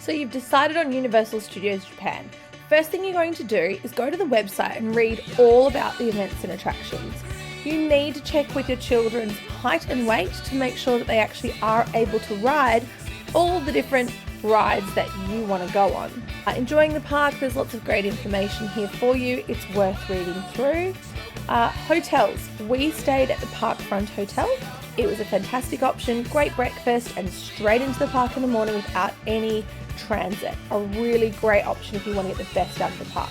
So you've decided on Universal Studios Japan. First thing you're going to do is go to the website and read all about the events and attractions. You need to check with your children's height and weight to make sure that they actually are able to ride all the different rides that you want to go on. Enjoying the park, there's lots of great information here for you. It's worth reading through. Hotels. We stayed at the Parkfront Hotel. It was a fantastic option, great breakfast, and straight into the park in the morning without any transit. A really great option if you want to get the best out of the park.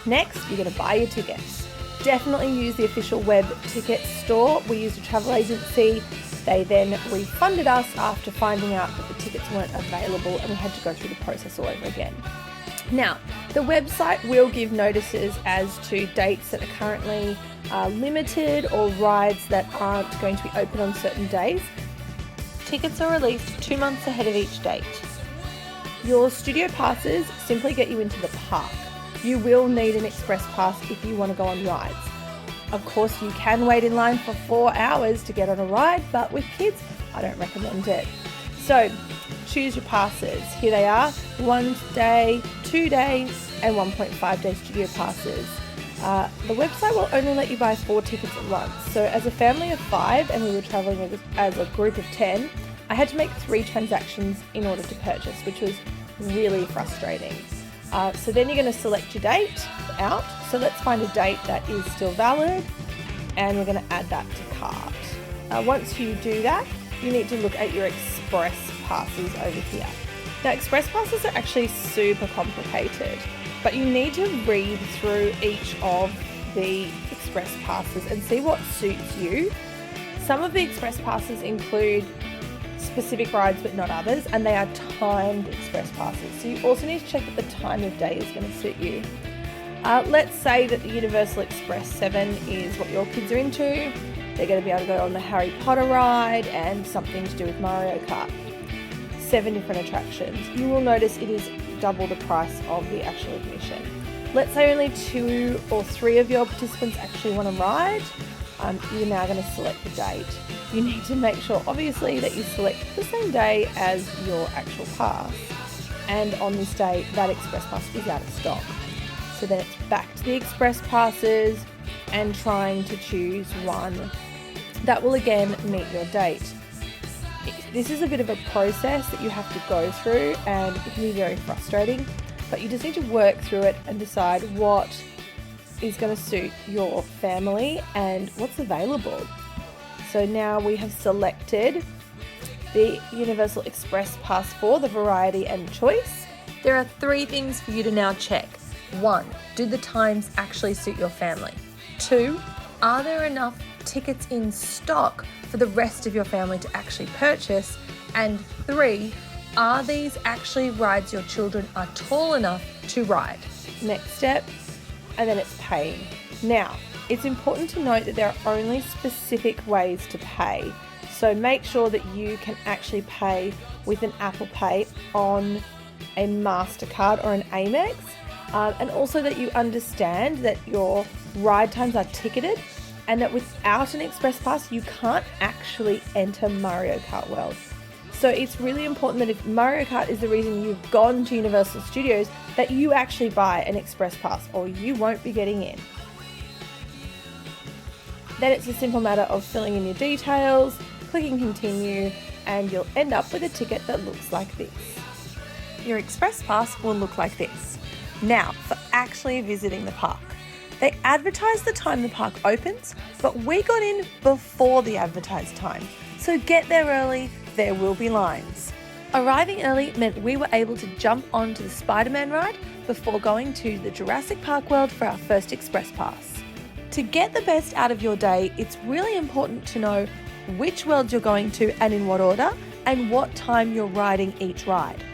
Next, you're going to buy your tickets. Definitely use the official web ticket store. We used a travel agency. They then refunded us after finding out that the tickets weren't available and we had to go through the process all over again. Now, the website will give notices as to dates that are currently limited or rides that aren't going to be open on certain days. Tickets are released 2 months ahead of each date. Your studio passes simply get you into the park. You will need an express pass if you want to go on rides. Of course, you can wait in line for 4 hours to get on a ride, but with kids, I don't recommend it. So, choose your passes. Here they are: 1 day, 2 days, and 1.5 day studio passes. The website will only let you buy 4 tickets at once. So as a family of 5 and we were traveling as a group of 10, I had to make 3 transactions in order to purchase, which was really frustrating. So then you're going to select your date out. So let's find a date that is still valid, and we're going to add that to cart. Once you do that, you need to look at your express passes over here. Now, express passes are actually super complicated, but you need to read through each of the express passes and see what suits you. Some of the express passes include specific rides but not others, and they are timed express passes. So you also need to check that the time of day is going to suit you. Let's say that the Universal Express 7 is what your kids are into. They're going to be able to go on the Harry Potter ride and something to do with Mario Kart. 7 different attractions. You will notice it is double the price of the actual admission. Let's say only 2 or 3 of your participants actually want to ride. You're now going to select the date. You need to make sure, obviously, that you select the same day as your actual pass. And on this day, that express pass is out of stock. So then it's back to the express passes and trying to choose one that will again meet your date. This is a bit of a process that you have to go through, and it can be very frustrating, but you just need to work through it and decide what is going to suit your family and what's available. So now we have selected the Universal Express Pass for the variety and choice. There are 3 things for you to now check. 1, do the times actually suit your family? 2, are there enough tickets in stock for the rest of your family to actually purchase? And 3, are these actually rides your children are tall enough to ride? Next step, and then it's paying. Now, it's important to note that there are only specific ways to pay. So make sure that you can actually pay with an Apple Pay on a MasterCard or an Amex, and also that you understand that your ride times are ticketed and that without an express pass, you can't actually enter Mario Kart World. So it's really important that if Mario Kart is the reason you've gone to Universal Studios, that you actually buy an express pass or you won't be getting in. Then it's a simple matter of filling in your details, clicking continue, and you'll end up with a ticket that looks like this. Your express pass will look like this. Now, for actually visiting the park. They advertise the time the park opens, but we got in before the advertised time. So get there early, there will be lines. Arriving early meant we were able to jump onto the Spider-Man ride before going to the Jurassic Park World for our first express pass. To get the best out of your day, it's really important to know which worlds you're going to and in what order, and what time you're riding each ride.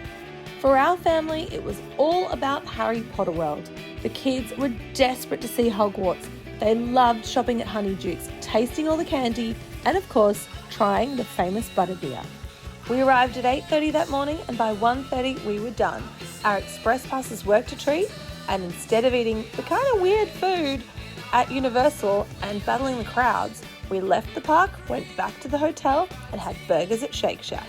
For our family, it was all about Harry Potter World. The kids were desperate to see Hogwarts. They loved shopping at Honeydukes, tasting all the candy, and of course, trying the famous butterbeer. We arrived at 8:30 that morning, and by 1:30 we were done. Our express passes worked a treat, and instead of eating the kind of weird food at Universal and battling the crowds, we left the park, went back to the hotel, and had burgers at Shake Shack.